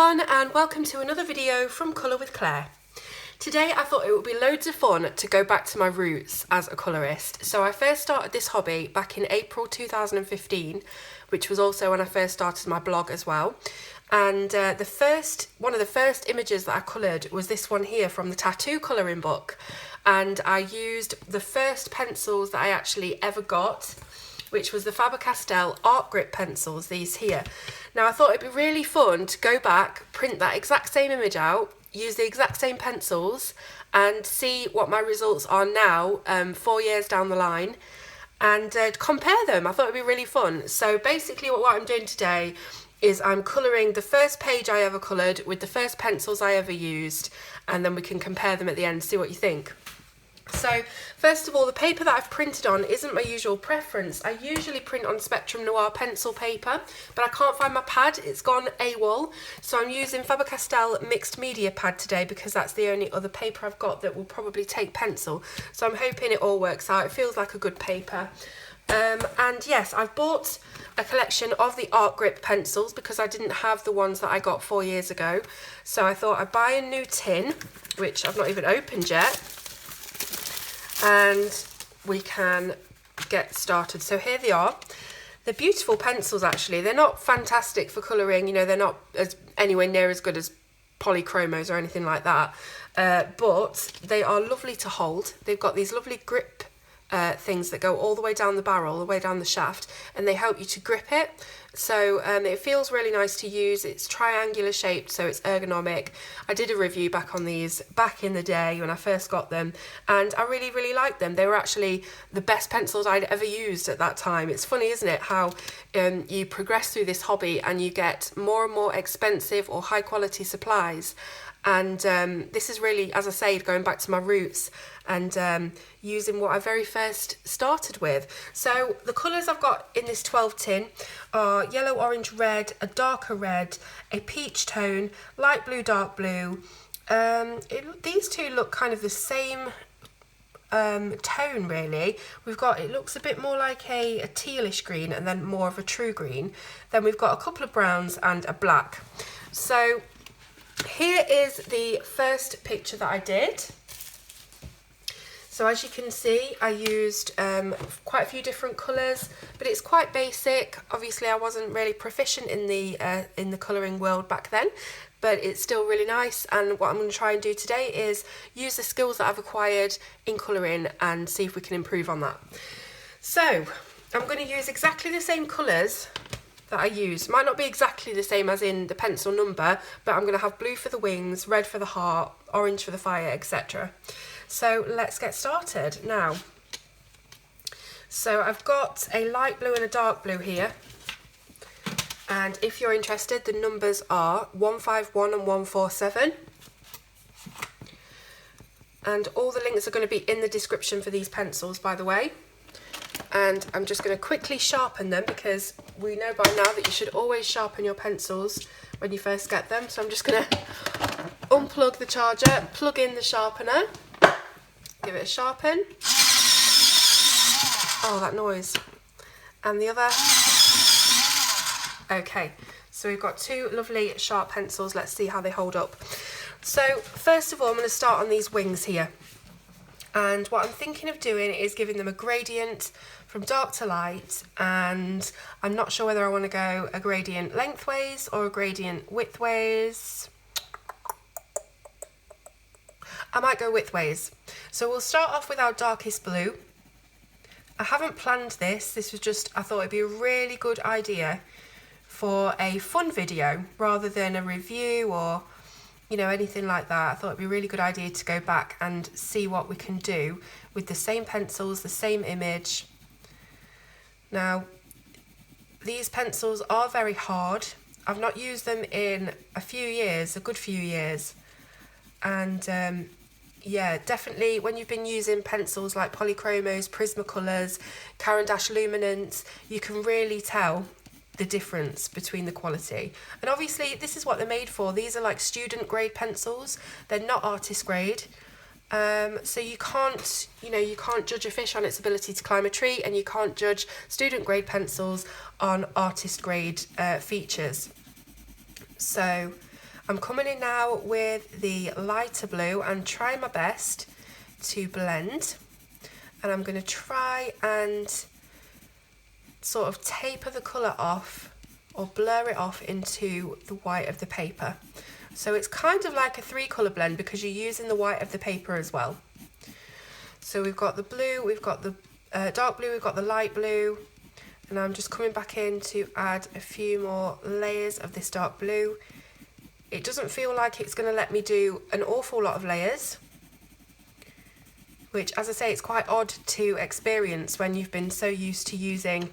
everyone, and welcome to another video from Colour with Claire. Today I thought it would be loads of fun to go back to my roots as a colourist. So I first started this hobby back in April 2015, which was also when I first started my blog as well. And one of the first images that I coloured was this one here from the tattoo colouring book. And I used the first pencils that I actually ever got, which was the Faber-Castell Art Grip pencils, these here. Now I thought it'd be really fun to go back, print that exact same image out, use the exact same pencils and see what my results are now, 4 years down the line, and compare them. I thought it'd be really fun. So basically what I'm doing today is I'm colouring the first page I ever coloured with the first pencils I ever used, and then we can compare them at the end, see what you think. So first of all, the paper that I've printed on isn't my usual preference. I usually print on Spectrum Noir pencil paper, but I can't find my pad, it's gone AWOL. So I'm using Faber-Castell mixed media pad today because that's the only other paper I've got that will probably take pencil. So I'm hoping it all works out. It feels like a good paper. And yes, I've bought a collection of the Art Grip pencils because I didn't have the ones that I got 4 years ago. So I thought I'd buy a new tin, which I've not even opened yet, and we can get started. So here they are. They're beautiful pencils actually. They're not fantastic for colouring, you know, they're not anywhere near as good as polychromos or anything like that, but they are lovely to hold. They've got these lovely grip things that go all the way down the barrel, all the way down the shaft, and they help you to grip it. So it feels really nice to use. It's triangular shaped, so it's ergonomic. I did a review back on these back in the day when I first got them, and I really liked them. They were actually the best pencils I'd ever used at that time. It's funny, isn't it, how you progress through this hobby and you get more and more expensive or high quality supplies. And this is really, as I say, going back to my roots and using what I very first started with. So the colours I've got in this 12 tin are yellow, orange, red, a darker red, a peach tone, light blue, dark blue. These two look kind of the same tone really. It looks a bit more like a tealish green and then more of a true green. Then we've got a couple of browns and a black. So here is the first picture that I did. So as you can see, I used quite a few different colours, but it's quite basic. Obviously I wasn't really proficient in the colouring world back then, but it's still really nice. And what I'm going to try and do today is use the skills that I've acquired in colouring and see if we can improve on that. So I'm going to use exactly the same colours that I use. Might not be exactly the same as in the pencil number, but I'm going to have blue for the wings, red for the heart, orange for the fire, etc. So let's get started now. So I've got a light blue and a dark blue here, and if you're interested, the numbers are 151 and 147, and all the links are going to be in the description for these pencils, by the way. And I'm just going to quickly sharpen them because we know by now that you should always sharpen your pencils when you first get them. So I'm just going to unplug the charger, plug in the sharpener, give it a sharpen. Oh, that noise. And the other. Okay, so we've got two lovely sharp pencils. Let's see how they hold up. So first of all, I'm going to start on these wings here. And what I'm thinking of doing is giving them a gradient from dark to light, and I'm not sure whether I want to go a gradient lengthways or a gradient widthways. I might go widthways. So we'll start off with our darkest blue. I haven't planned this. This was just, I thought it'd be a really good idea for a fun video rather than a review or, you know, anything like that. I thought it'd be a really good idea to go back and see what we can do with the same pencils, the same image. Now, these pencils are very hard. I've not used them in a few years, a good few years. And yeah, definitely when you've been using pencils like Polychromos, Prismacolors, Caran d'Ache Luminance, you can really tell the difference between the quality. And obviously this is what they're made for. These are like student grade pencils. They're not artist grade. So you can't judge a fish on its ability to climb a tree, and you can't judge student grade pencils on artist grade features. So I'm coming in now with the lighter blue and trying my best to blend. And I'm going to try and sort of taper the colour off or blur it off into the white of the paper. So it's kind of like a 3-colour blend because you're using the white of the paper as well. So we've got the blue, we've got the dark blue, we've got the light blue, and I'm just coming back in to add a few more layers of this dark blue. It doesn't feel like it's going to let me do an awful lot of layers, which, as I say, it's quite odd to experience when you've been so used to using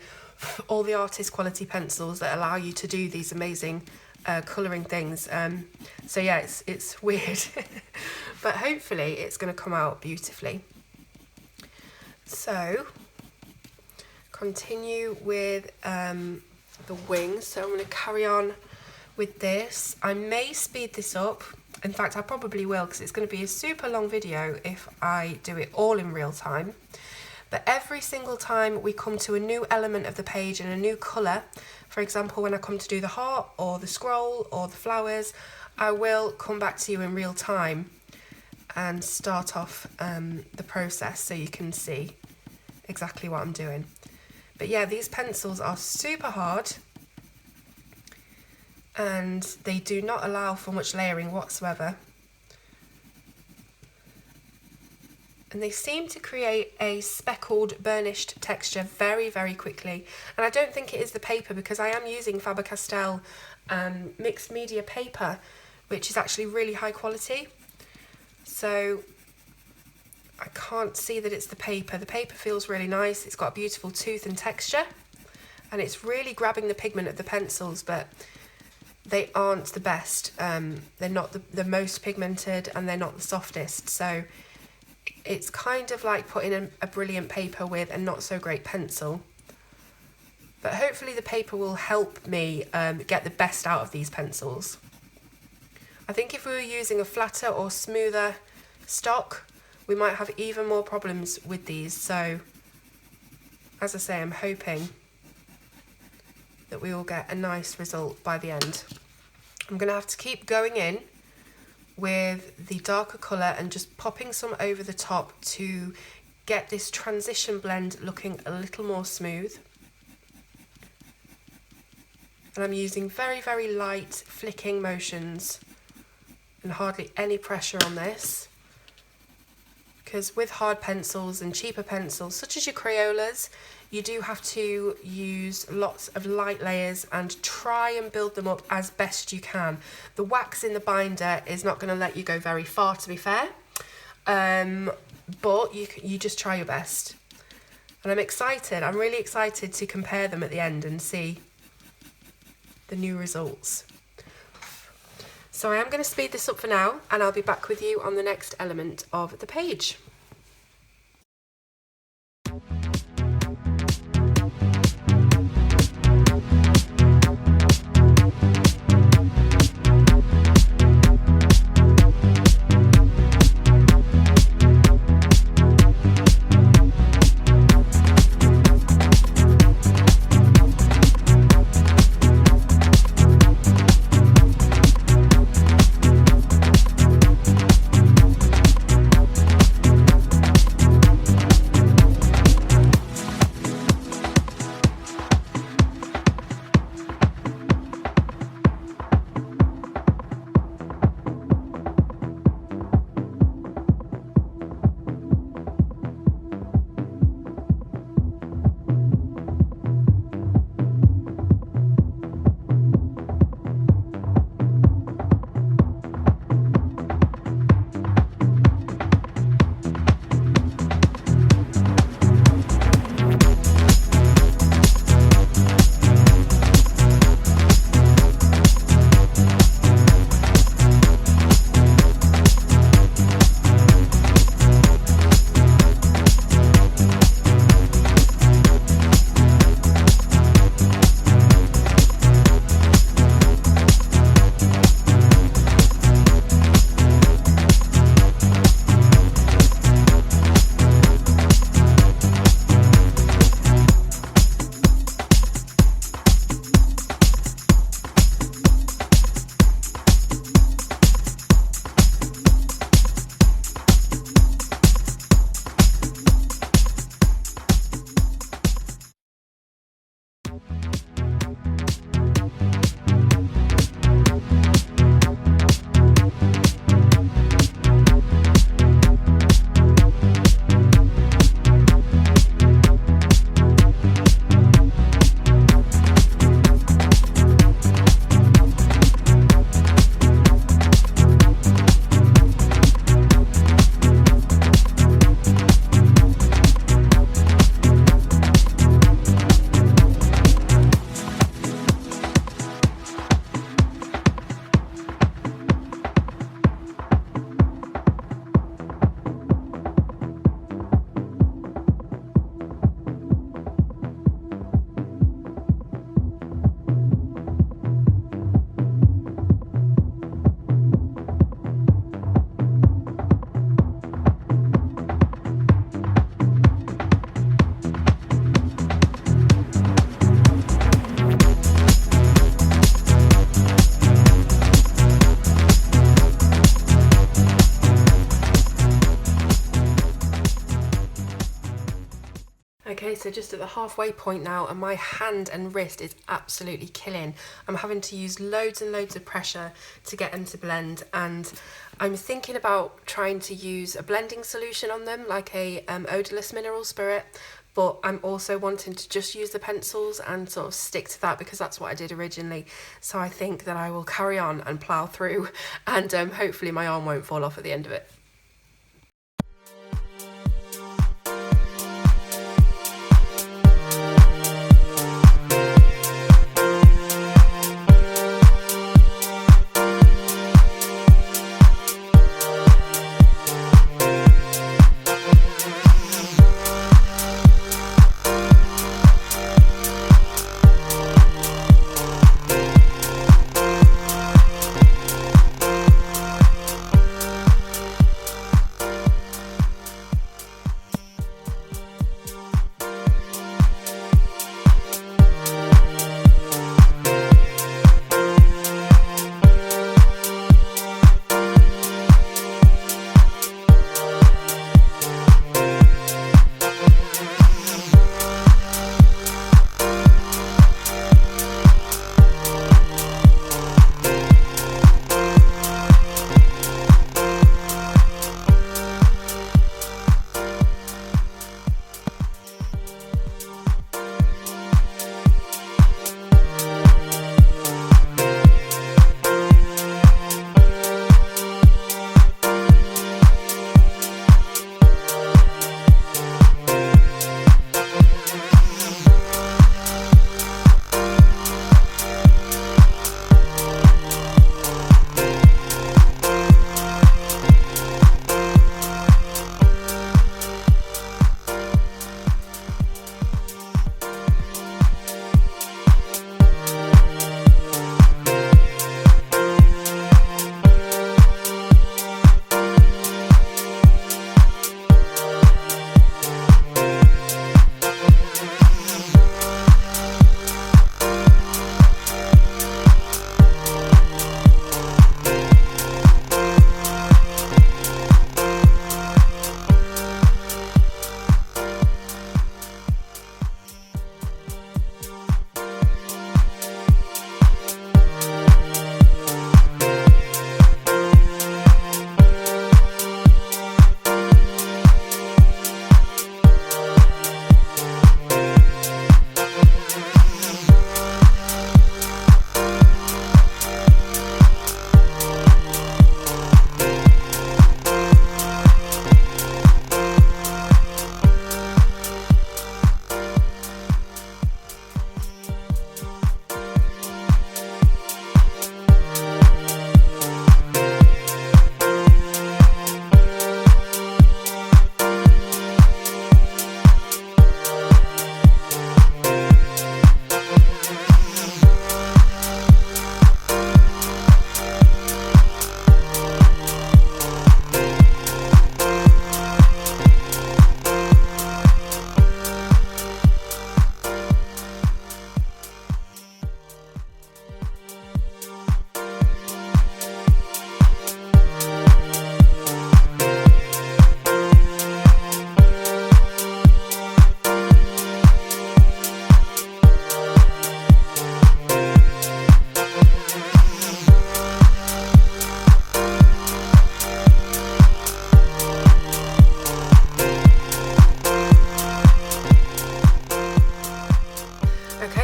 all the artist quality pencils that allow you to do these amazing colouring things. So yeah, it's weird, but hopefully it's going to come out beautifully. So continue with the wings. So I'm going to carry on with this. I may speed this up. In fact, I probably will, because it's going to be a super long video if I do it all in real time. But every single time we come to a new element of the page and a new colour, for example, when I come to do the heart or the scroll or the flowers, I will come back to you in real time and start off the process so you can see exactly what I'm doing. But yeah, these pencils are super hard and they do not allow for much layering whatsoever. And they seem to create a speckled, burnished texture very, very quickly. And I don't think it is the paper, because I am using Faber-Castell mixed media paper, which is actually really high quality. So I can't see that it's the paper. The paper feels really nice. It's got a beautiful tooth and texture, and it's really grabbing the pigment of the pencils, but they aren't the best. They're not the most pigmented, and they're not the softest. So it's kind of like putting a brilliant paper with a not so great pencil. But hopefully the paper will help me get the best out of these pencils. I think if we were using a flatter or smoother stock, we might have even more problems with these. So, as I say, I'm hoping that we will get a nice result by the end. I'm going to have to keep going in with the darker colour and just popping some over the top to get this transition blend looking a little more smooth. And I'm using very, very light flicking motions and hardly any pressure on this, because with hard pencils and cheaper pencils such as your Crayolas, you do have to use lots of light layers and try and build them up as best you can. The wax in the binder is not going to let you go very far, to be fair, but you just try your best. And I'm really excited to compare them at the end and see the new results. So I am going to speed this up for now, and I'll be back with you on the next element of the page. Okay, so just at the halfway point now, and my hand and wrist is absolutely killing. I'm having to use loads and loads of pressure to get them to blend, and I'm thinking about trying to use a blending solution on them, like a odorless mineral spirit, but I'm also wanting to just use the pencils and sort of stick to that because that's what I did originally. So I think that I will carry on and plough through, and hopefully my arm won't fall off at the end of it.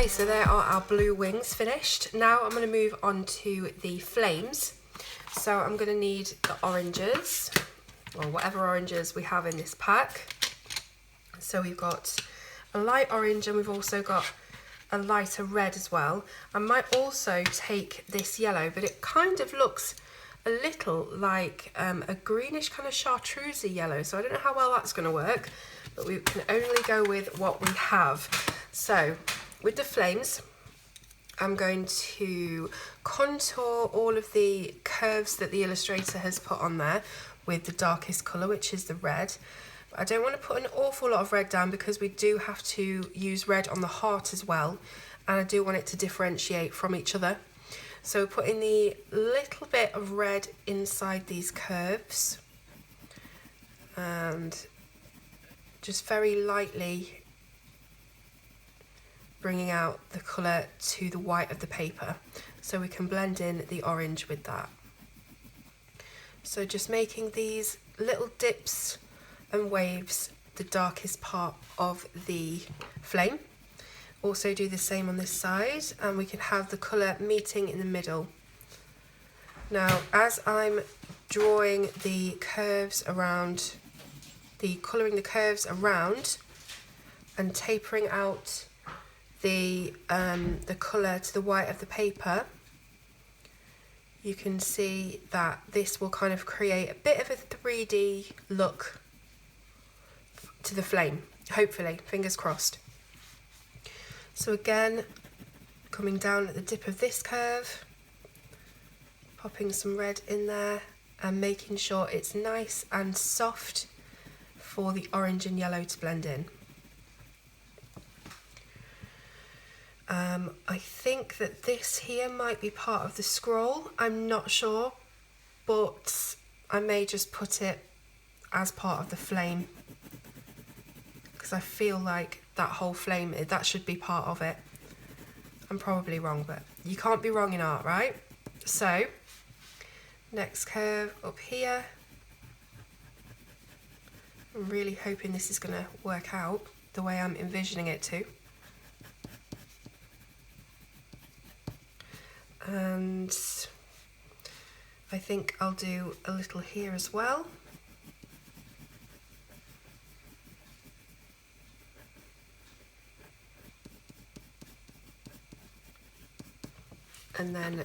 So there are our blue wings finished. Now I'm going to move on to the flames. So I'm going to need the oranges, or whatever oranges we have in this pack. So we've got a light orange and we've also got a lighter red as well. I might also take this yellow, but it kind of looks a little like a greenish kind of chartreuse yellow. So I don't know how well that's going to work, but we can only go with what we have. So with the flames, I'm going to contour all of the curves that the illustrator has put on there with the darkest colour, which is the red. But I don't want to put an awful lot of red down because we do have to use red on the heart as well, and I do want it to differentiate from each other. So putting the little bit of red inside these curves and just very lightly bringing out the colour to the white of the paper, so we can blend in the orange with that. So just making these little dips and waves the darkest part of the flame. Also do the same on this side, and we can have the colour meeting in the middle. Now, as I'm drawing the curves around, colouring the curves around and tapering out the colour to the white of the paper, you can see that this will kind of create a bit of a 3D look to the flame, hopefully, fingers crossed. So again, coming down at the dip of this curve, popping some red in there and making sure it's nice and soft for the orange and yellow to blend in. I think that this here might be part of the scroll, I'm not sure, but I may just put it as part of the flame, because I feel like that whole flame, that should be part of it. I'm probably wrong, but you can't be wrong in art, right? So, next curve up here. I'm really hoping this is going to work out the way I'm envisioning it to. And I think I'll do a little here as well. And then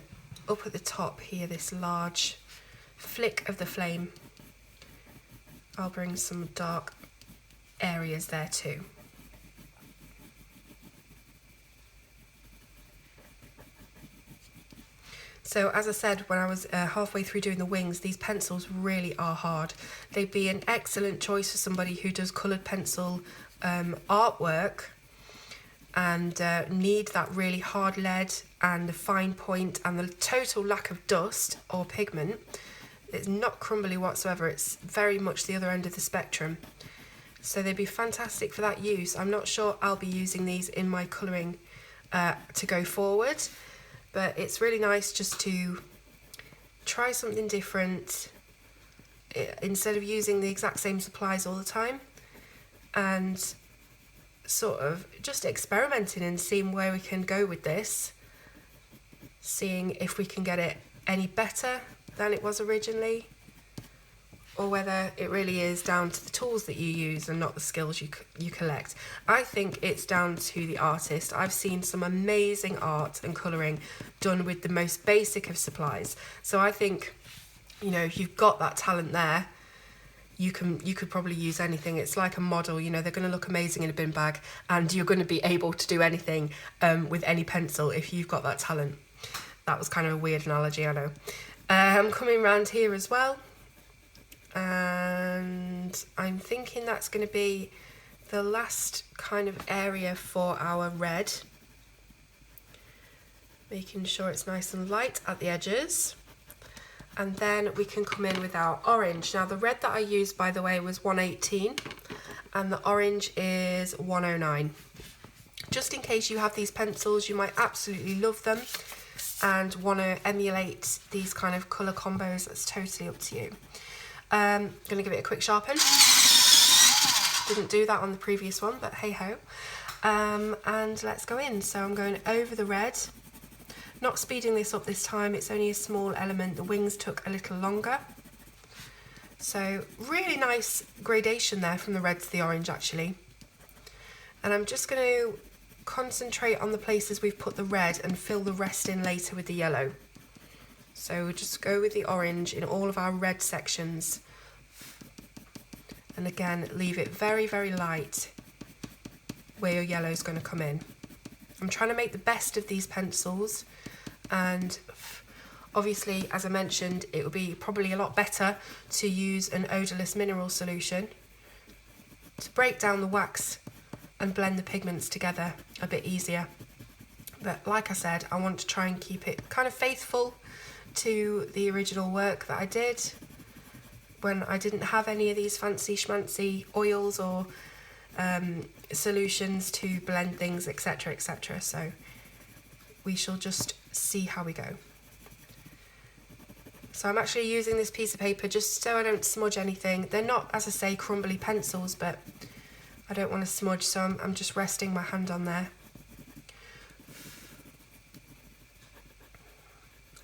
up at the top here, this large flick of the flame, I'll bring some dark areas there too. So as I said, when I was halfway through doing the wings, these pencils really are hard. They'd be an excellent choice for somebody who does coloured pencil artwork and need that really hard lead and the fine point and the total lack of dust or pigment. It's not crumbly whatsoever, it's very much the other end of the spectrum. So they'd be fantastic for that use. I'm not sure I'll be using these in my colouring to go forward, but it's really nice just to try something different instead of using the exact same supplies all the time, and sort of just experimenting and seeing where we can go with this, seeing if we can get it any better than it was originally, or whether it really is down to the tools that you use and not the skills you collect. I think it's down to the artist. I've seen some amazing art and colouring done with the most basic of supplies. So I think, you know, if you've got that talent there, you could probably use anything. It's like a model, you know, they're going to look amazing in a bin bag, and you're going to be able to do anything with any pencil if you've got that talent. That was kind of a weird analogy, I know. I'm coming around here as well, and I'm thinking that's going to be the last kind of area for our red, making sure it's nice and light at the edges, and then we can come in with our orange. Now the red that I used, by the way, was 118 and the orange is 109. Just in case you have these pencils, you might absolutely love them and want to emulate these kind of colour combos. That's totally up to you. I'm going to give it a quick sharpen. Didn't do that on the previous one, but hey ho. And let's go in. So I'm going over the red, not speeding this up this time, it's only a small element. The wings took a little longer. So really nice gradation there from the red to the orange actually. And I'm just going to concentrate on the places we've put the red and fill the rest in later with the yellow. So we'll just go with the orange in all of our red sections, and again leave it very, very light where your yellow is going to come in. I'm trying to make the best of these pencils, and obviously, as I mentioned, it would be probably a lot better to use an odourless mineral solution to break down the wax and blend the pigments together a bit easier. But like I said, I want to try and keep it kind of faithful to the original work that I did when I didn't have any of these fancy schmancy oils or solutions to blend things, etc, etc. So we shall just see how we go. So I'm actually using this piece of paper just so I don't smudge anything. They're not, as I say, crumbly pencils, but I don't want to smudge, so I'm just resting my hand on there.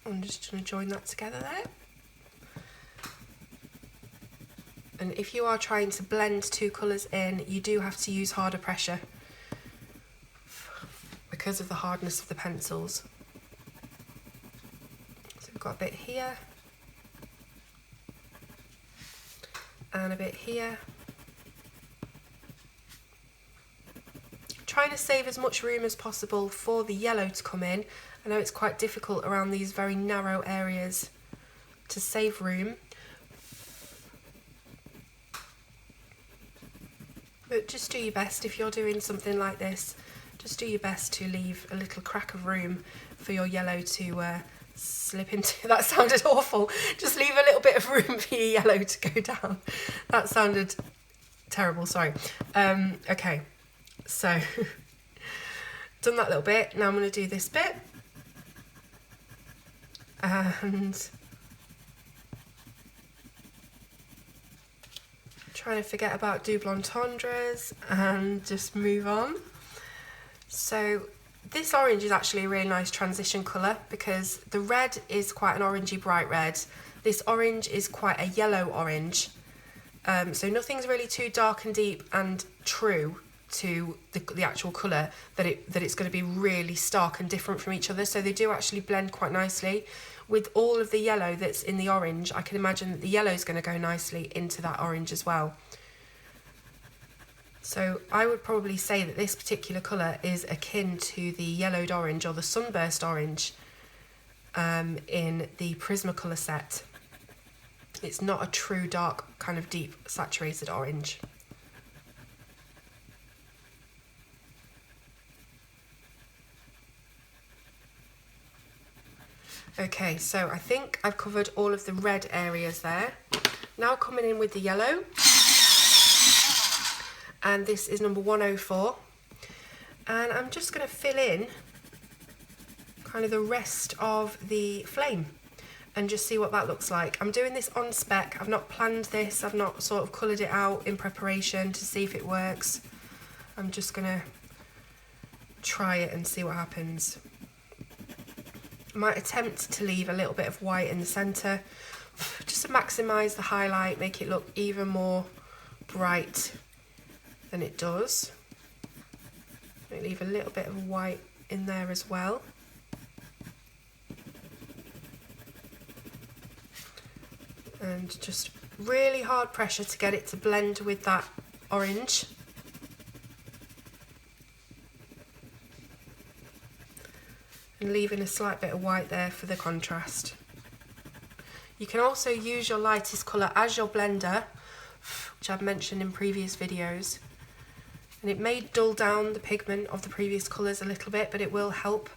I'm just going to join that together there. And if you are trying to blend two colours in, you do have to use harder pressure because of the hardness of the pencils. So we've got a bit here and a bit here. Trying to save as much room as possible for the yellow to come in. I know it's quite difficult around these very narrow areas to save room. But just do your best if you're doing something like this. Just do your best to leave a little crack of room for your yellow to slip into. That sounded awful. Just leave a little bit of room for your yellow to go down. That sounded terrible, sorry. Okay, so done that little bit. Now I'm going to do this bit. And trying to forget about double entendres and just move on. So this orange is actually a really nice transition colour because the red is quite an orangey bright red. This orange is quite a yellow orange. So nothing's really too dark and deep and true to the actual colour that it's going to be really stark and different from each other. So they do actually blend quite nicely. With all of the yellow that's in the orange, I can imagine that the yellow is going to go nicely into that orange as well. So I would probably say that this particular colour is akin to the yellowed orange or the sunburst orange in the Prismacolor set. It's not a true dark kind of deep saturated orange. Okay, so I think I've covered all of the red areas there. Now coming in with the yellow. And this is number 104. And I'm just going to fill in kind of the rest of the flame and just see what that looks like. I'm doing this on spec. I've not planned this. I've not sort of coloured it out in preparation to see if it works. I'm just going to try it and see what happens. I might attempt to leave a little bit of white in the centre just to maximise the highlight, make it look even more bright than it does. I'll leave a little bit of white in there as well. And just really hard pressure to get it to blend with that orange. And leaving a slight bit of white there for the contrast. You can also use your lightest colour as your blender, which I've mentioned in previous videos. And it may dull down the pigment of the previous colours a little bit, but it will help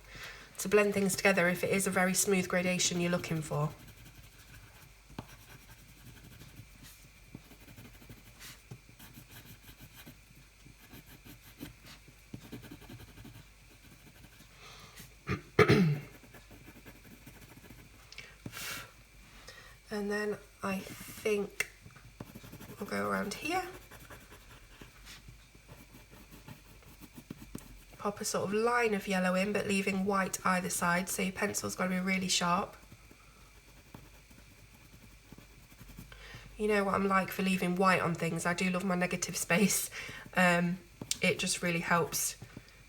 to blend things together if it is a very smooth gradation you're looking for. And then I think we'll go around here. Pop a sort of line of yellow in, but leaving white either side, so your pencil's got to be really sharp. You know what I'm like for leaving white on things. I do love my negative space. It just really helps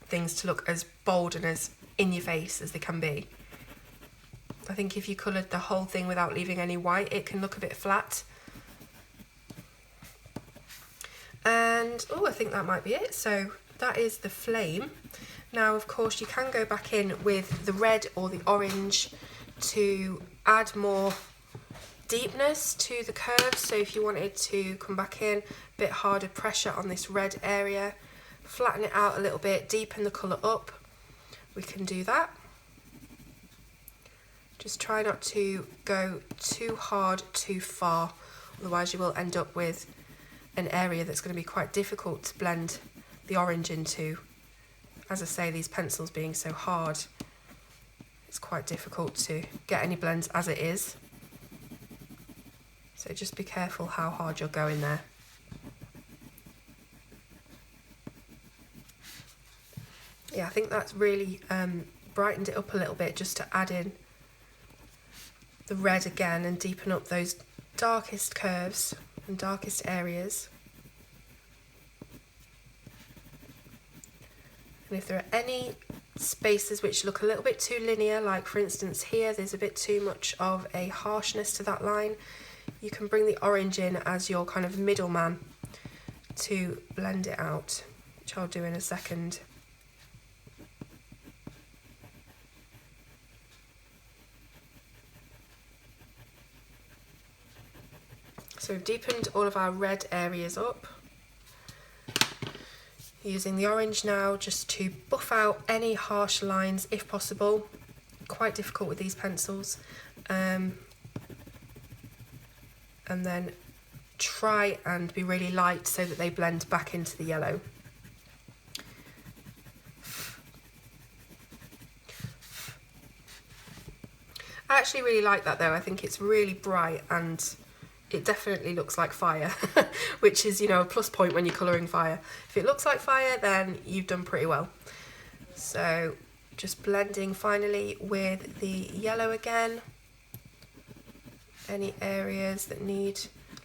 things to look as bold and as in your face as they can be. I think if you coloured the whole thing without leaving any white, it can look a bit flat. And, oh, I think that might be it. So that is the flame. Now, of course, you can go back in with the red or the orange to add more deepness to the curves. So if you wanted to come back in, a bit harder pressure on this red area, flatten it out a little bit, deepen the colour up, we can do that. Just try not to go too hard too far, otherwise you will end up with an area that's going to be quite difficult to blend the orange into. As I say, these pencils being so hard, it's quite difficult to get any blends as it is. So just be careful how hard you're going there. Yeah, I think that's really brightened it up a little bit, just to add in the red again and deepen up those darkest curves and darkest areas. And if there are any spaces which look a little bit too linear, like for instance here, there's a bit too much of a harshness to that line, you can bring the orange in as your kind of middleman to blend it out, which I'll do in a second. So we've deepened all of our red areas up. Using the orange now just to buff out any harsh lines if possible. Quite difficult with these pencils. And then try and be really light so that they blend back into the yellow. I actually really like that though. I think it's really bright and it definitely looks like fire, which is, you know, a plus point when you're colouring fire. If it looks like fire, then you've done pretty well. So just blending finally with the yellow again. Any areas that need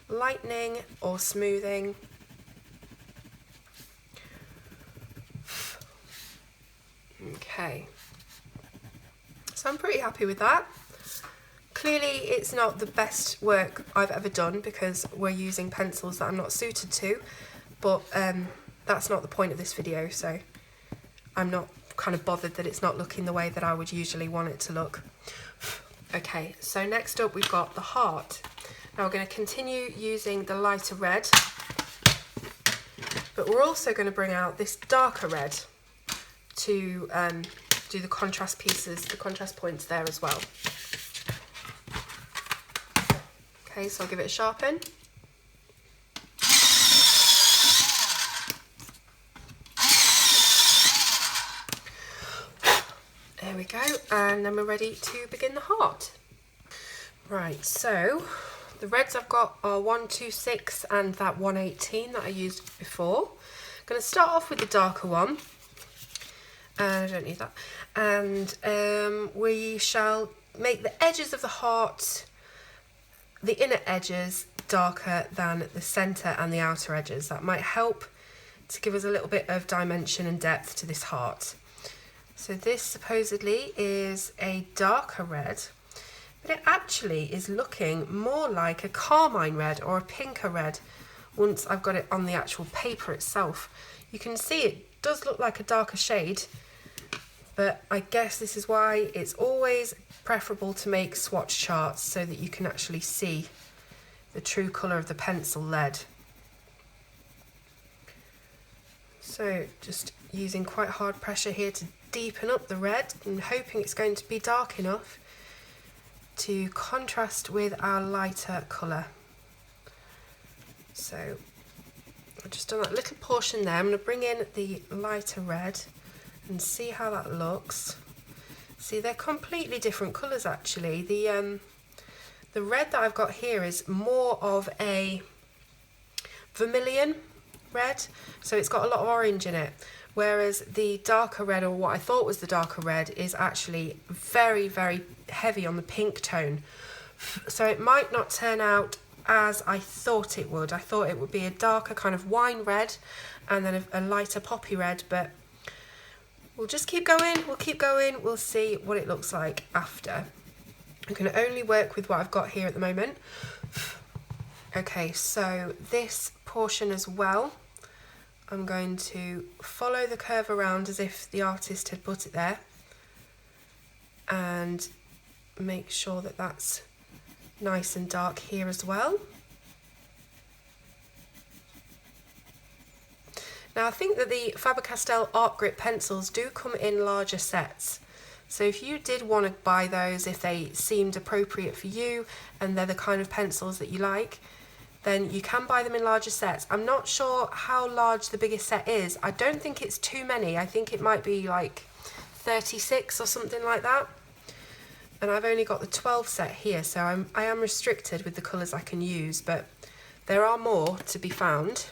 lightening or smoothing. Okay, so I'm pretty happy with that. Clearly it's not the best work I've ever done because we're using pencils that I'm not suited to, but that's not the point of this video, so I'm not kind of bothered that it's not looking the way that I would usually want it to look. Okay, so next up we've got the heart. Now we're going to continue using the lighter red, but we're also going to bring out this darker red to do the contrast pieces, the contrast points there as well. Okay, so I'll give it a sharpen. There we go, and then we're ready to begin the heart. Right, so the reds I've got are 126 and that 118 that I used before. I'm going to start off with the darker one, and I don't need that. And we shall make the edges of the heart, the inner edges, darker than the centre and the outer edges. That might help to give us a little bit of dimension and depth to this heart. So this supposedly is a darker red, but it actually is looking more like a carmine red or a pinker red once I've got it on the actual paper itself. You can see it does look like a darker shade, but I guess this is why it's always preferable to make swatch charts so that you can actually see the true colour of the pencil lead. So just using quite hard pressure here to deepen up the red and hoping it's going to be dark enough to contrast with our lighter colour. So I've just done that little portion there. I'm going to bring in the lighter red and see how that looks. See, they're completely different colours actually. The red that I've got here is more of a vermilion red, so it's got a lot of orange in it, whereas the darker red, or what I thought was the darker red, is actually very, very heavy on the pink tone. So it might not turn out as I thought it would. I thought it would be a darker kind of wine red and then a lighter poppy red, but we'll just keep going, we'll see what it looks like after. I'm going to only work with what I've got here at the moment. Okay, so this portion as well, I'm going to follow the curve around as if the artist had put it there and make sure that that's nice and dark here as well. Now I think that the Faber-Castell Art Grip pencils do come in larger sets. So if you did want to buy those, if they seemed appropriate for you and they're the kind of pencils that you like, then you can buy them in larger sets. I'm not sure how large the biggest set is. I don't think it's too many. I think it might be like 36 or something like that. And I've only got the 12 set here, so I am restricted with the colours I can use, but there are more to be found.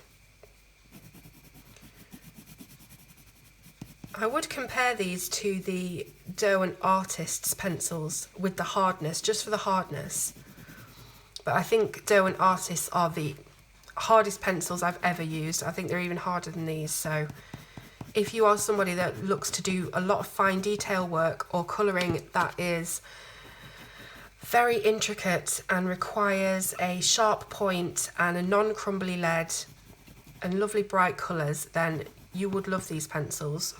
I would compare these to the Derwent Artists pencils with the hardness, just for the hardness. But I think Derwent Artists are the hardest pencils I've ever used. I think they're even harder than these. So if you are somebody that looks to do a lot of fine detail work or colouring that is very intricate and requires a sharp point and a non-crumbly lead and lovely bright colours, then you would love these pencils.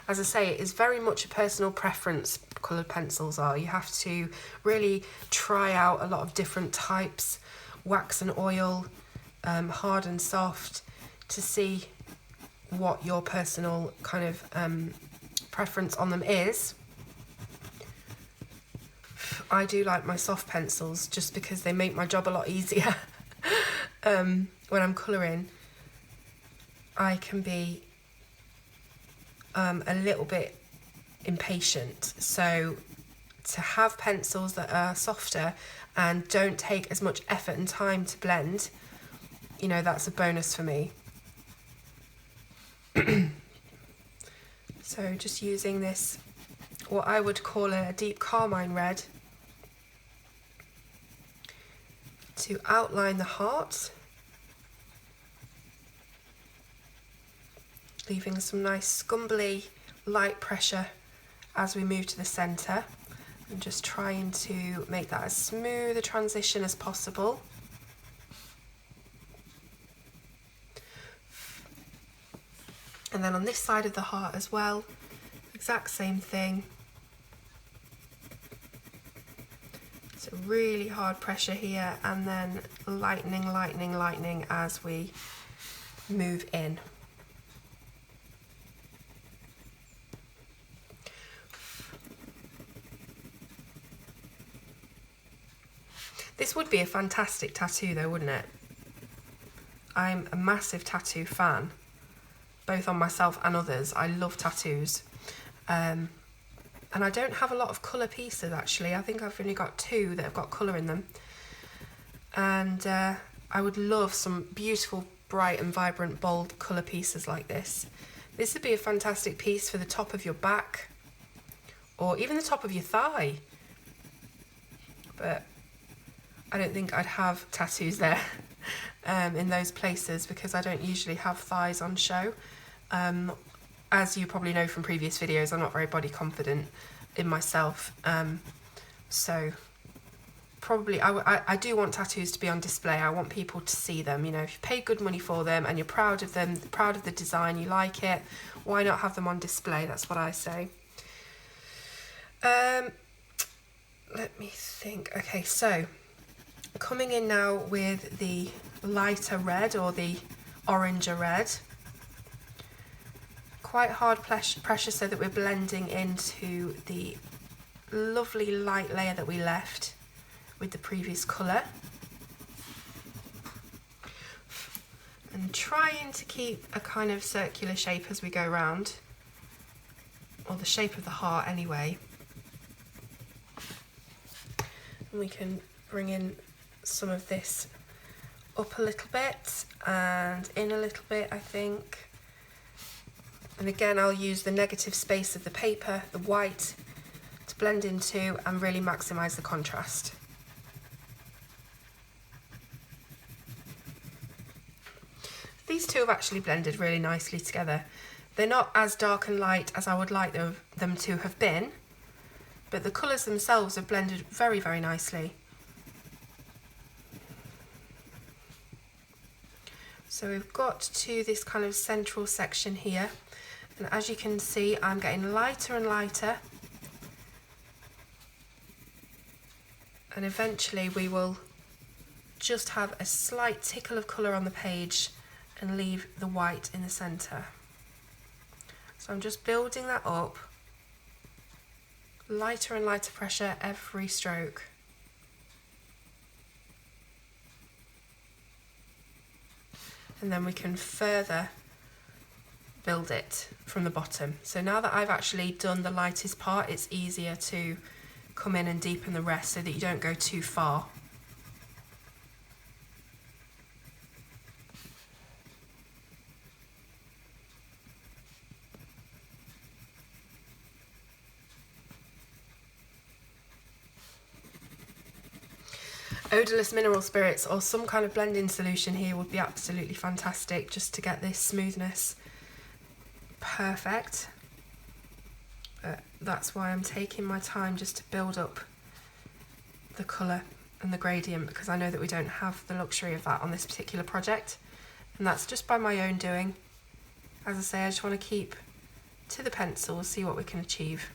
As I say, it is very much a personal preference, coloured pencils are. You have to really try out a lot of different types, wax and oil, hard and soft, to see what your personal kind of preference on them is. I do like my soft pencils just because they make my job a lot easier. When I'm colouring, I can be a little bit impatient, so to have pencils that are softer and don't take as much effort and time to blend, you know, that's a bonus for me. So just using this, what I would call a deep carmine red, to outline the heart, leaving some nice scumbly light pressure as we move to the centre, and just trying to make that as smooth a transition as possible. And then on this side of the heart as well, exact same thing. So really hard pressure here, and then lightening as we move in. This would be a fantastic tattoo though, wouldn't it? I'm a massive tattoo fan, both on myself and others. I love tattoos. And I don't have a lot of colour pieces actually. I think I've only got 2 that have got colour in them. And I would love some beautiful, bright and vibrant, bold colour pieces like this. This would be a fantastic piece for the top of your back, or even the top of your thigh. But I don't think I'd have tattoos there in those places, because I don't usually have thighs on show. As you probably know from previous videos, I'm not very body confident in myself. So probably I do want tattoos to be on display. I want people to see them. You know, if you pay good money for them and you're proud of them, proud of the design, you like it, why not have them on display? That's what I say. Let me think. Okay, so coming in now with the lighter red, or the oranger red. Quite hard pressure so that we're blending into the lovely light layer that we left with the previous colour. And trying to keep a kind of circular shape as we go round, or the shape of the heart anyway. And we can bring in some of this up a little bit and in a little bit, I think. And again, I'll use the negative space of the paper, the white, to blend into and really maximise the contrast. These two have actually blended really nicely together. They're not as dark and light as I would like them to have been, but the colours themselves have blended very, very nicely. So we've got to this kind of central section here, and as you can see, I'm getting lighter and lighter, and eventually we will just have a slight tickle of colour on the page and leave the white in the centre. So I'm just building that up, lighter and lighter pressure every stroke. and then we can further build it from the bottom. So now that I've actually done the lightest part, it's easier to come in and deepen the rest so that you don't go too far. Odourless mineral spirits or some kind of blending solution here would be absolutely fantastic just to get this smoothness perfect. But that's why I'm taking my time just to build up the colour and the gradient, because I know that we don't have the luxury of that on this particular project, and that's just by my own doing. As I say, I just want to keep to the pencil, see what we can achieve.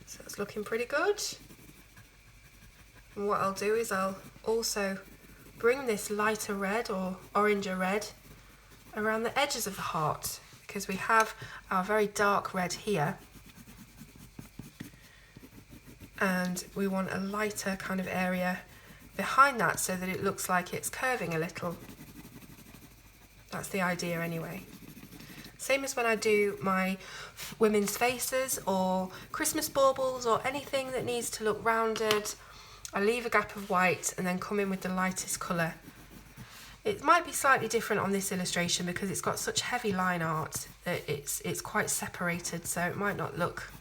So it's looking pretty good. And what I'll do is I'll also bring this lighter red or oranger red around the edges of the heart, because we have our very dark red here and we want a lighter kind of area behind that so that it looks like it's curving a little. That's the idea anyway. Same as when I do my women's faces or Christmas baubles or anything that needs to look rounded, I leave a gap of white and then come in with the lightest colour. It might be slightly different on this illustration because it's got such heavy line art that it's quite separated, so it might not look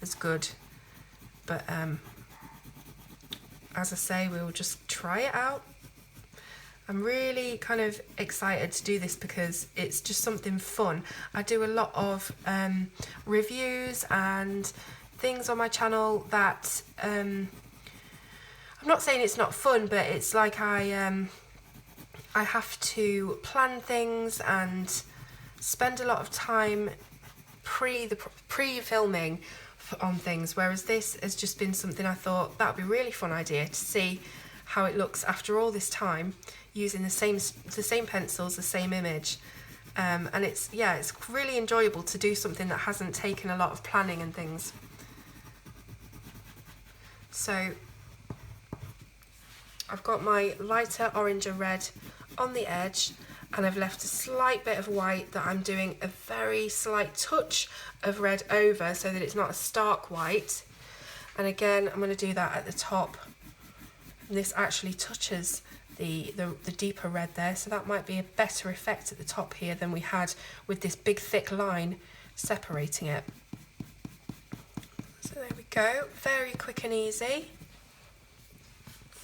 as good. But as I say, we'll just try it out. I'm really kind of excited to do this because it's just something fun. I do a lot of reviews and things on my channel that I'm not saying it's not fun, but it's like I have to plan things and spend a lot of time pre-filming on things, whereas this has just been something I thought that would be a really fun idea to see how it looks after all this time using the same pencils, the same image, and it's really enjoyable to do something that hasn't taken a lot of planning and things. So I've got my lighter orange and red on the edge, and I've left a slight bit of white that I'm doing a very slight touch of red over so that it's not a stark white. And again, I'm going to do that at the top. And this actually touches the deeper red there, so that might be a better effect at the top here than we had with this big thick line separating it. So there we go, very quick and easy.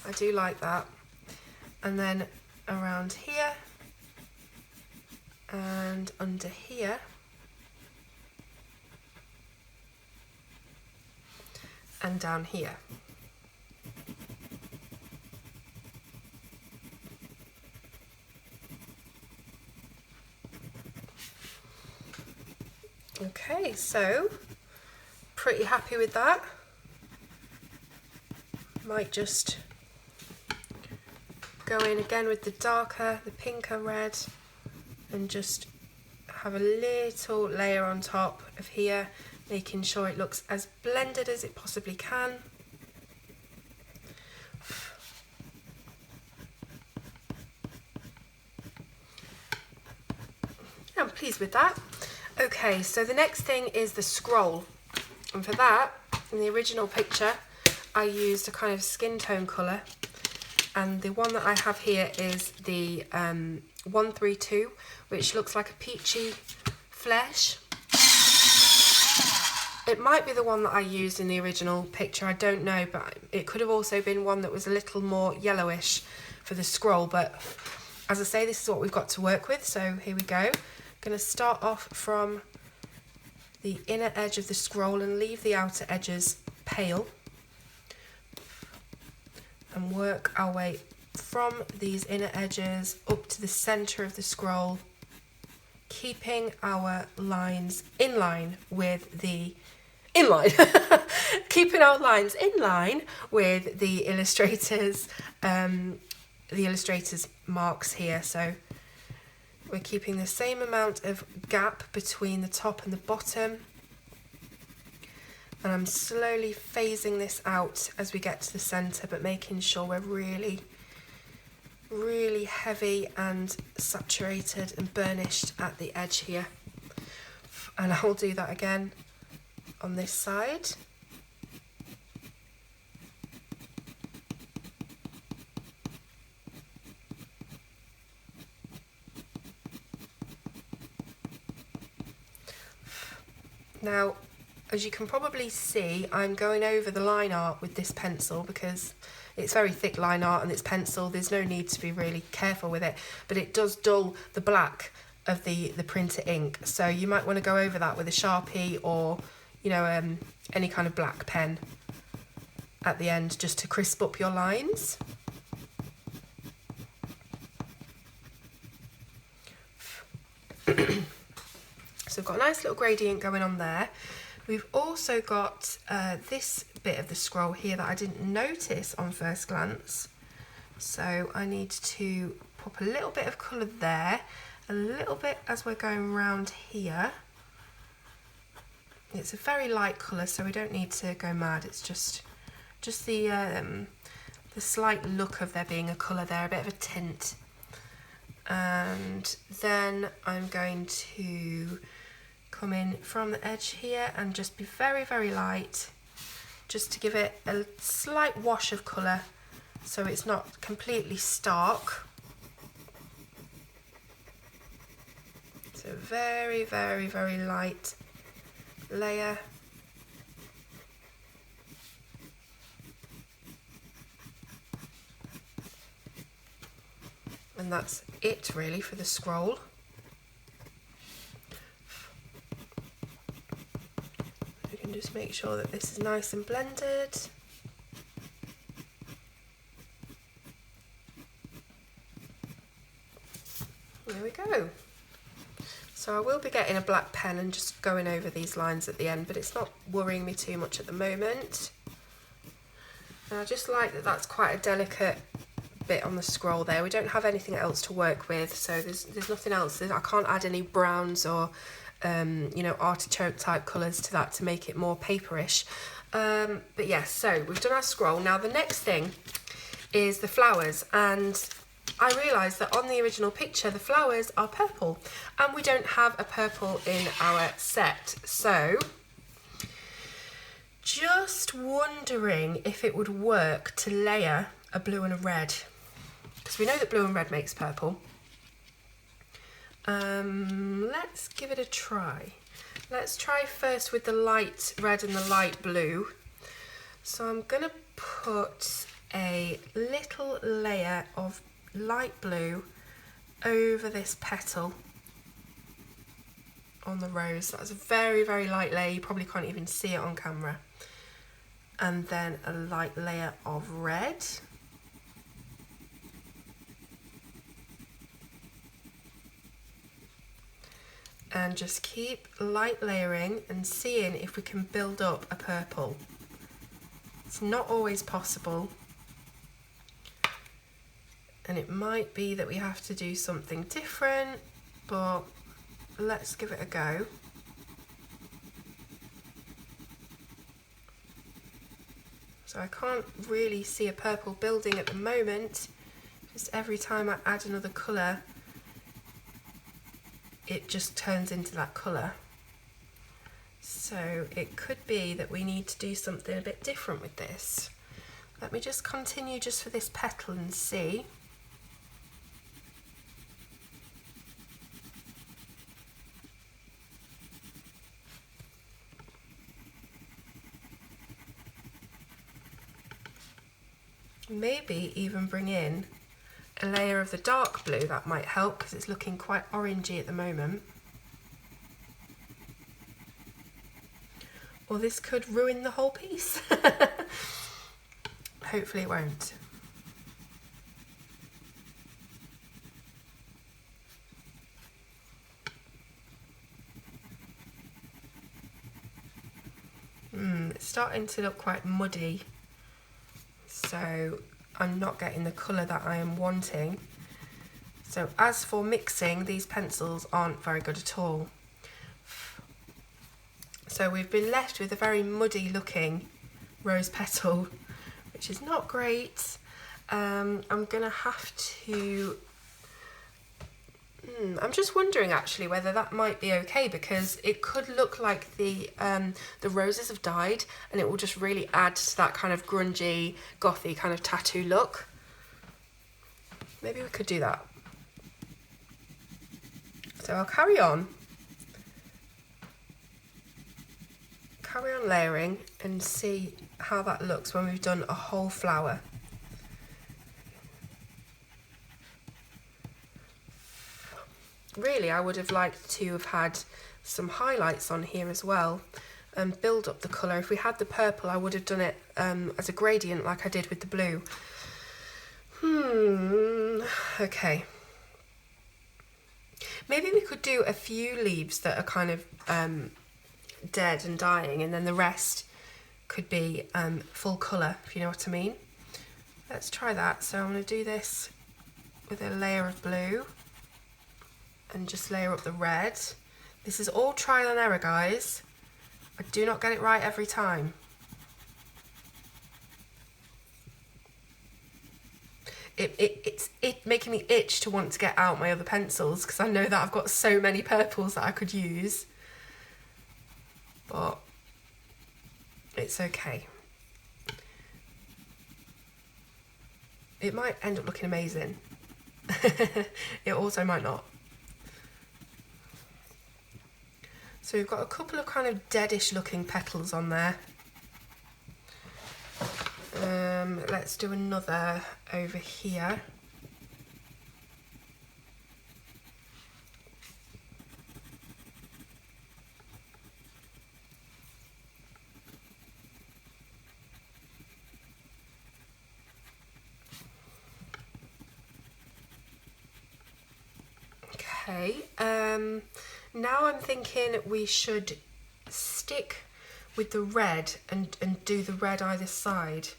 I do like that. And then around here and under here and down here. Okay, so pretty happy with that. Might just go in again with the darker, the pinker red, and just have a little layer on top of here, making sure it looks as blended as it possibly can. I'm pleased with that. Okay, so the next thing is the scroll, and for that, in the original picture, I used a kind of skin tone colour, and the one that I have here is the 132, which looks like a peachy flesh. It might be the one that I used in the original picture, I don't know, but it could have also been one that was a little more yellowish for the scroll, but as I say, this is what we've got to work with, so here we go. I'm going to start off from the inner edge of the scroll and leave the outer edges pale, and work our way from these inner edges up to the centre of the scroll, keeping our lines in line with the keeping our lines in line with the illustrator's marks here. So We're keeping the same amount of gap between the top and the bottom. And I'm slowly phasing this out as we get to the centre, but making sure we're really, really heavy and saturated and burnished at the edge here. And I'll do that again on this side. Now, as you can probably see, I'm going over the line art with this pencil because it's very thick line art and it's pencil. There's no need to be really careful with it, but it does dull the black of the printer ink. So you might want to go over that with a Sharpie or, you know, any kind of black pen at the end just to crisp up your lines. So we've got a nice little gradient going on there. We've also got this bit of the scroll here that I didn't notice on first glance. So I need to pop a little bit of colour there, a little bit as we're going round here. It's a very light colour, so we don't need to go mad. It's just the slight look of there being a colour there, a bit of a tint. And then I'm going to come in from the edge here and just be very, very light, just to give it a slight wash of colour so it's not completely stark. So very, very, very light layer. And that's it really for the scroll. We can just make sure that this is nice and blended. There we go. So I will be getting a black pen and just going over these lines at the end, but it's not worrying me too much at the moment. And I just like that that's quite a delicate bit on the scroll there. We don't have anything else to work with, so there's nothing else. I can't add any browns or you know, artichoke type colours to that to make it more paperish. But yes, so we've done our scroll. Now the next thing is the flowers, and I realised that on the original picture the flowers are purple and we don't have a purple in our set, so just wondering if it would work to layer a blue and a red, because we know that blue and red makes purple. Let's give it a try. Let's try first with the light red and the light blue. So I'm gonna put a little layer of light blue over this petal on the rose. That's a very, very light layer. You probably can't even see it on camera. And then a light layer of red. And just keep light layering and seeing if we can build up a purple. It's not always possible, and it might be that we have to do something different, but let's give it a go. So I can't really see a purple building at the moment. Just every time I add another colour, it just turns into that colour. So it could be that we need to do something a bit different with this. Let me just continue just for this petal and see. Maybe even bring in a layer of the dark blue. That might help because it's looking quite orangey at the moment. Or this could ruin the whole piece. Hopefully it won't. It's starting to look quite muddy. So I'm not getting the colour that I am wanting. So as for mixing, these pencils aren't very good at all. So we've been left with a very muddy looking rose petal, which is not great. I'm gonna have to, I'm just wondering actually whether that might be okay, because it could look like the roses have died, and it will just really add to that kind of grungy, gothy kind of tattoo look. Maybe we could do that. So I'll carry on layering and see how that looks when we've done a whole flower. Really, I would have liked to have had some highlights on here as well and build up the colour. If we had the purple, I would have done it as a gradient like I did with the blue. Okay. Maybe we could do a few leaves that are kind of dead and dying, and then the rest could be full colour, if you know what I mean. Let's try that. So I'm going to do this with a layer of blue and just layer up the red. This is all trial and error, guys. I do not get it right every time. It's making me itch to want to get out my other pencils, because I know that I've got so many purples that I could use. But it's okay. It might end up looking amazing. It also might not. So we've got a couple of kind of deadish looking petals on there. Let's do another over here. Okay, now I'm thinking we should stick with the red and do the red either side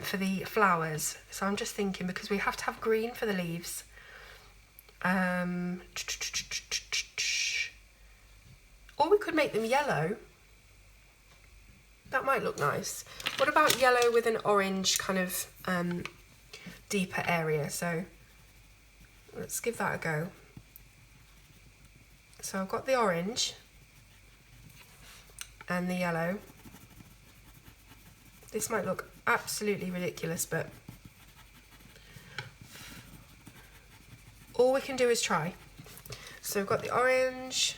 for the flowers. So I'm just thinking, because we have to have green for the leaves. Or we could make them yellow. That might look nice. What about yellow with an orange kind of deeper area? So let's give that a go. So I've got the orange and the yellow. This might look absolutely ridiculous, but all we can do is try. So we've got the orange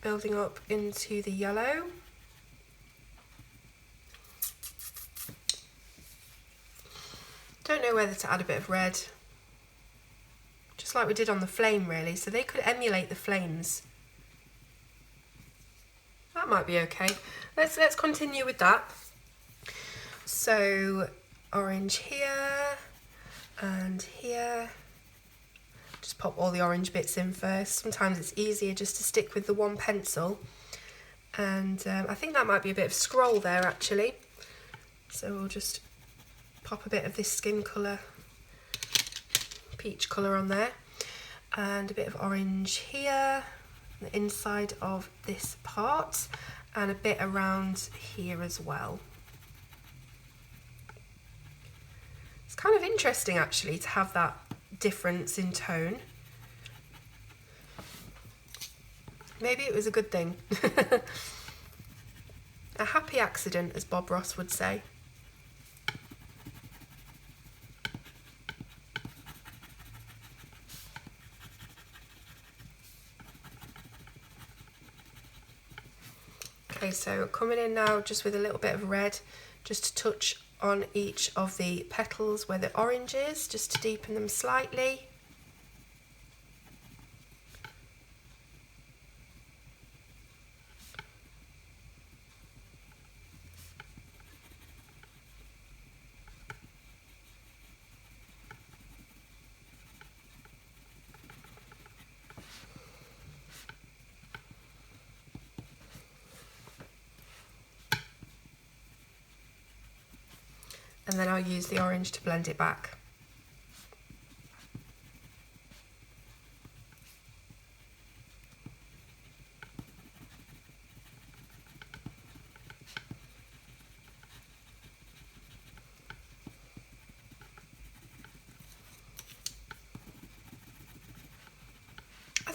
building up into the yellow. Don't know whether to add a bit of red, just like we did on the flame, really, so they could emulate the flames. That might be okay. Let's continue with that. So orange here and here. Just pop all the orange bits in first. Sometimes it's easier just to stick with the one pencil. And I think that might be a bit of scroll there, actually. So we'll just pop a bit of this skin colour, peach colour on there, and a bit of orange here, the inside of this part, and a bit around here as well. It's kind of interesting actually to have that difference in tone. Maybe it was a good thing. A happy accident, as Bob Ross would say. Okay, so coming in now just with a little bit of red, just to touch on each of the petals where the orange is, just to deepen them slightly. And then I'll use the orange to blend it back.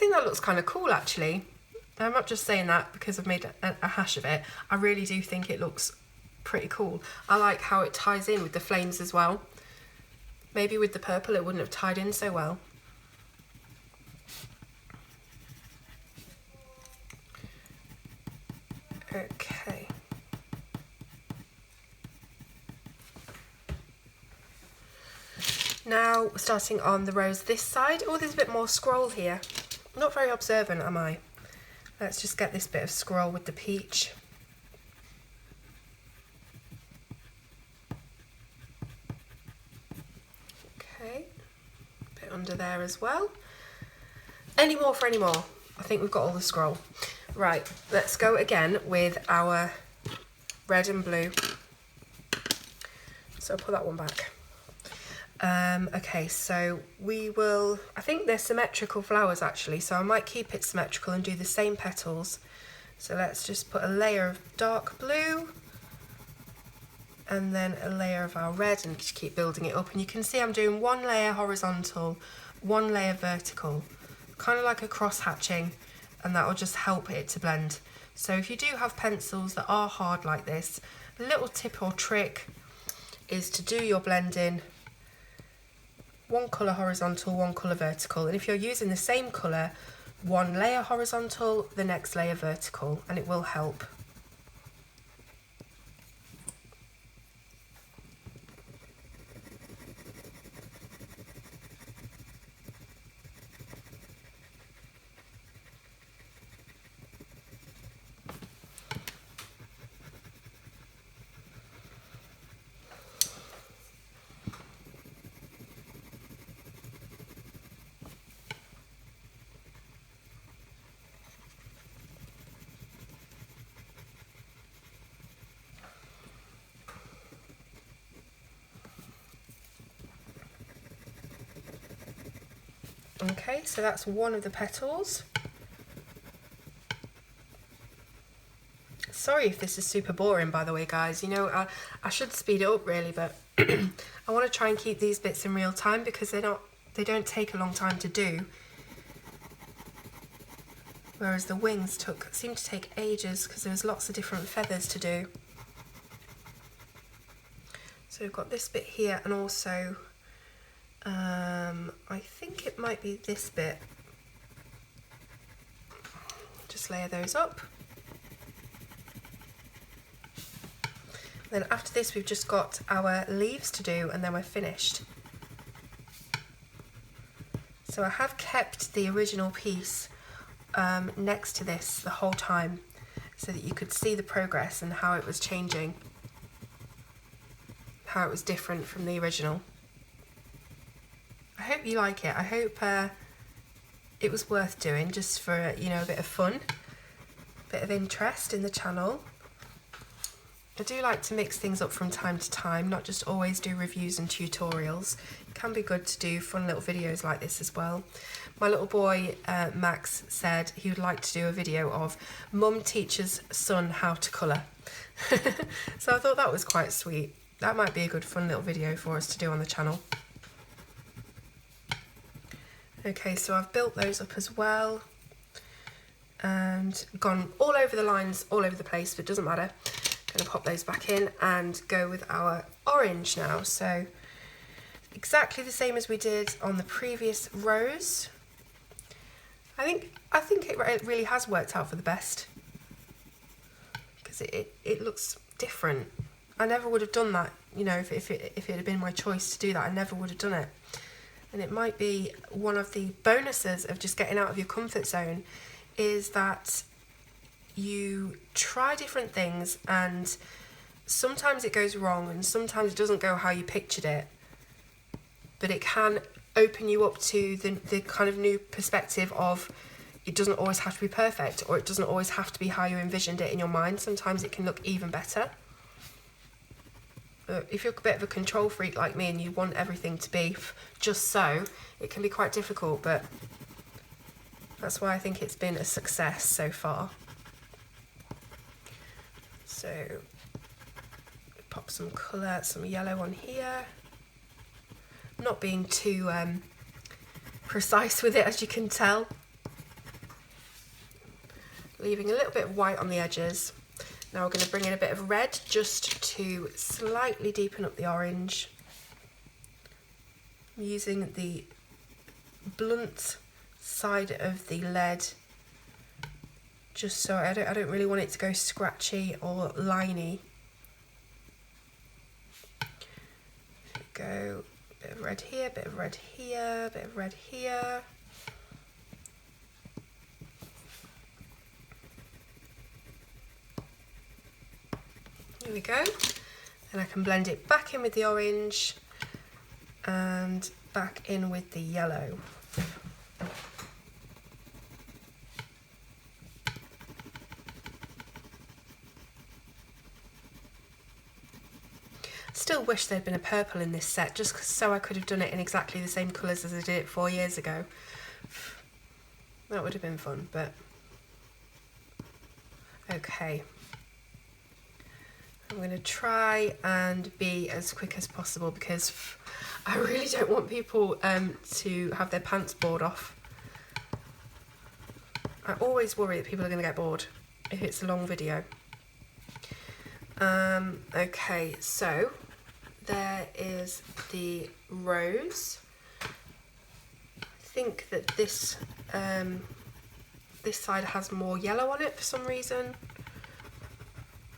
think that looks kind of cool actually. I'm not just saying that because I've made a hash of it. I really do think it looks pretty cool. I like how it ties in with the flames as well. Maybe with the purple it wouldn't have tied in so well. Okay. Now starting on the rose this side. Oh, there's a bit more scroll here. Not very observant, am I? Let's just get this bit of scroll with the peach. Okay, a bit under there as well. Any more for any more? I think we've got all the scroll. Right, let's go again with our red and blue. So I'll put that one back. Okay, so we will, I think they're symmetrical flowers actually, so I might keep it symmetrical and do the same petals. So let's just put a layer of dark blue and then a layer of our red and just keep building it up. And you can see I'm doing one layer horizontal, one layer vertical, kind of like a cross hatching, and that will just help it to blend. So if you do have pencils that are hard like this, a little tip or trick is to do your blending one colour horizontal, one colour vertical, and if you're using the same colour, one layer horizontal, the next layer vertical, and it will help. Okay, so that's one of the petals. Sorry if this is super boring, by the way, guys. You know, I should speed it up really, but I want to try and keep these bits in real time because they don't take a long time to do. Whereas the wings seemed to take ages because there was lots of different feathers to do. So we've got this bit here, and also I think it might be this bit. Just layer those up. Then after this we've just got our leaves to do, and then we're finished. So I have kept the original piece next to this the whole time so that you could see the progress and how it was changing, how it was different from the original. I hope you like it. I hope it was worth doing just for, you know, a bit of fun, a bit of interest in the channel. I do like to mix things up from time to time, not just always do reviews and tutorials. It can be good to do fun little videos like this as well. My little boy, Max, said he would like to do a video of Mum teaches son how to colour. So I thought that was quite sweet. That might be a good fun little video for us to do on the channel. Okay, so I've built those up as well and gone all over the lines, all over the place, but it doesn't matter. Going to pop those back in and go with our orange now. So exactly the same as we did on the previous rose. I think it really has worked out for the best because it looks different. I never would have done that, you know, if it had been my choice to do that, I never would have done it. And it might be one of the bonuses of just getting out of your comfort zone is that you try different things, and sometimes it goes wrong and sometimes it doesn't go how you pictured it, but it can open you up to the kind of new perspective of it doesn't always have to be perfect, or it doesn't always have to be how you envisioned it in your mind. Sometimes it can look even better. If you're a bit of a control freak like me and you want everything to be just so, it can be quite difficult, but that's why I think it's been a success so far. So pop some colour, some yellow on here. I'm not being too precise with it, as you can tell. leaving a little bit of white on the edges. Now we're going to bring in a bit of red just to slightly deepen up the orange. I'm using the blunt side of the lead just so I don't really want it to go scratchy or liney. Go a bit of red here, bit of red here, bit of red here. There we go. Then I can blend it back in with the orange and back in with the yellow. Still wish there'd been a purple in this set, just so I could have done it in exactly the same colours as I did it 4 years ago. That would have been fun, but okay. I'm going to try and be as quick as possible because I really don't want people to have their pants bored off. I always worry that people are going to get bored if it's a long video. Okay, so there is the rose. I think that this side has more yellow on it for some reason.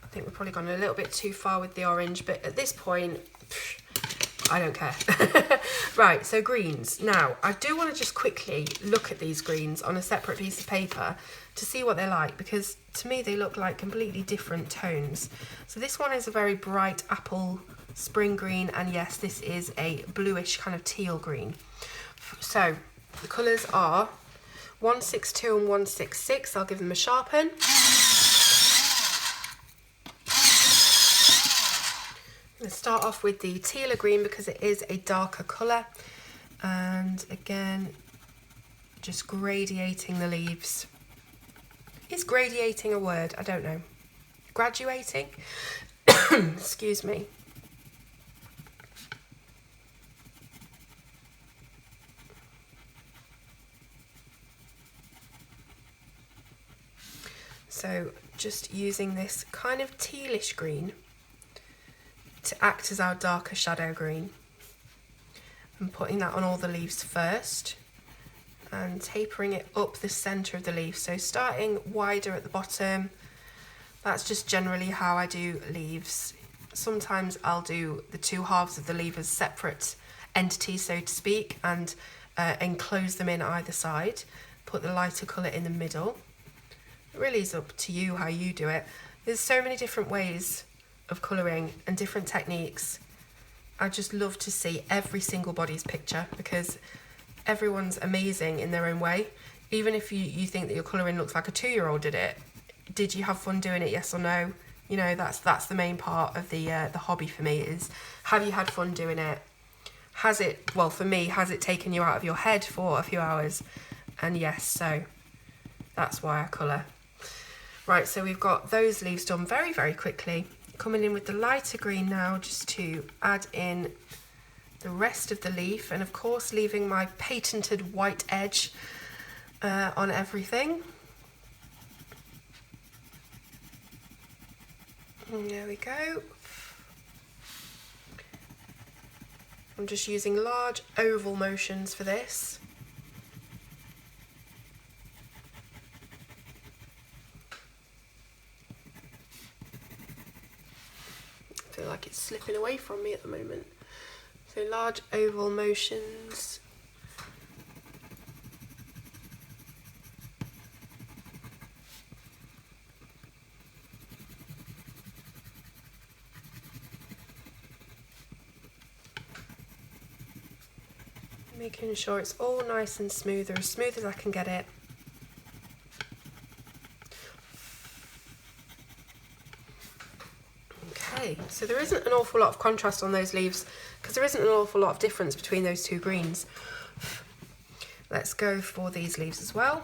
I think we've probably gone a little bit too far with the orange, but at this point, I don't care. Right, so greens. Now, I do want to just quickly look at these greens on a separate piece of paper to see what they're like, because to me they look like completely different tones. So this one is a very bright apple spring green, and yes, this is a bluish kind of teal green. So the colours are 162 and 166. I'll give them a sharpen. Let's start off with the tealer green because it is a darker colour, and again just gradiating the leaves. Is gradiating a word? I don't know. Graduating? Excuse me. So just using this kind of tealish green to act as our darker shadow green, and putting that on all the leaves first and tapering it up the centre of the leaf. So starting wider at the bottom. That's just generally how I do leaves. Sometimes I'll do the two halves of the leaf as separate entities, so to speak, and enclose them in either side. Put the lighter colour in the middle. It really is up to you how you do it. There's so many different ways of colouring and different techniques. I just love to see every single body's picture because everyone's amazing in their own way. Even if you think that your colouring looks like a 2-year-old did it, did you have fun doing it, yes or no? You know, that's the main part of the hobby for me, is have you had fun doing it? Has it, well for me, has it taken you out of your head for a few hours? And yes, so that's why I colour. Right, so we've got those leaves done very, very quickly. Coming in with the lighter green now just to add in the rest of the leaf, and of course leaving my patented white edge on everything. And there we go. I'm just using large oval motions for this. I feel like it's slipping away from me at the moment. So large oval motions. Making sure it's all nice and smooth, or as smooth as I can get it. Okay, so there isn't an awful lot of contrast on those leaves because there isn't an awful lot of difference between those two greens. Let's go for these leaves as well,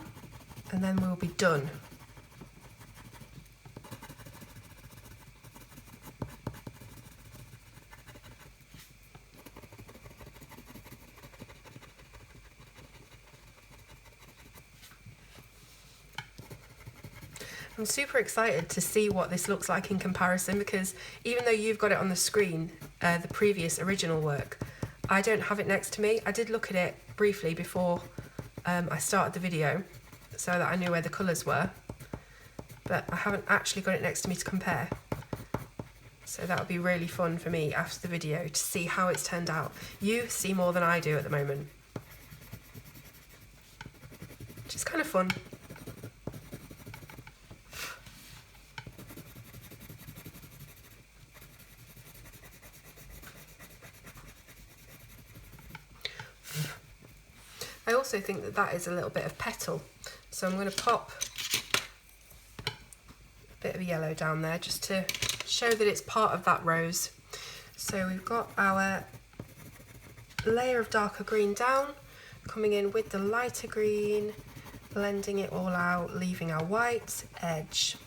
and then we'll be done. I'm super excited to see what this looks like in comparison, because even though you've got it on the screen, the previous original work, I don't have it next to me. I did look at it briefly before I started the video so that I knew where the colours were, but I haven't actually got it next to me to compare. So that would be really fun for me after the video to see how it's turned out. You see more than I do at the moment, which is kind of fun. I also think that that is a little bit of petal, so I'm going to pop a bit of yellow down there just to show that it's part of that rose. So we've got our layer of darker green down, coming in with the lighter green, blending it all out, leaving our white edge.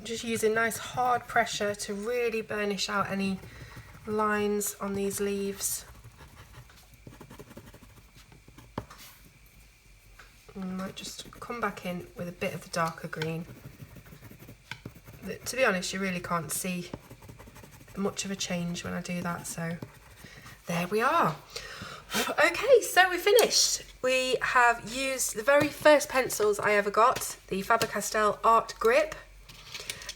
Just using nice hard pressure to really burnish out any lines on these leaves. And I might just come back in with a bit of the darker green. But to be honest, you really can't see much of a change when I do that, so there we are. Okay, so we're finished. We have used the very first pencils I ever got, the Faber-Castell Art Grip.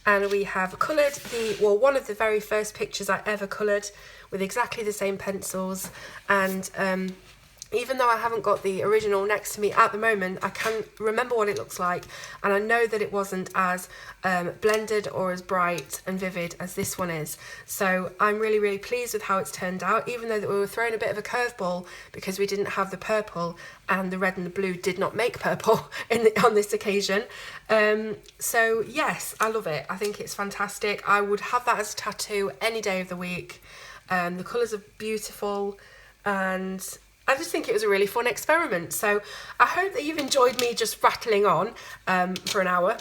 And we have coloured one of the very first pictures I ever coloured with exactly the same pencils. And even though I haven't got the original next to me at the moment, I can remember what it looks like. And I know that it wasn't as blended or as bright and vivid as this one is. So I'm really, really pleased with how it's turned out, even though that we were throwing a bit of a curveball because we didn't have the purple and the red and the blue did not make purple on this occasion. So yes, I love it. I think it's fantastic. I would have that as a tattoo any day of the week. The colours are beautiful and I just think it was a really fun experiment. So I hope that you've enjoyed me just rattling on for an hour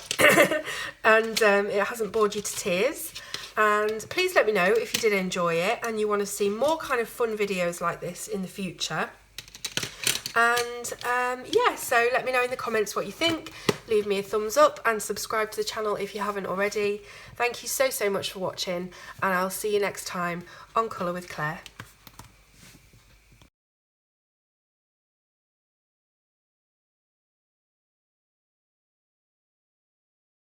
and it hasn't bored you to tears. And please let me know if you did enjoy it and you want to see more kind of fun videos like this in the future. And yeah, so let me know in the comments what you think. Leave me a thumbs up and subscribe to the channel if you haven't already. Thank you so much for watching, and I'll see you next time on Colour with Claire.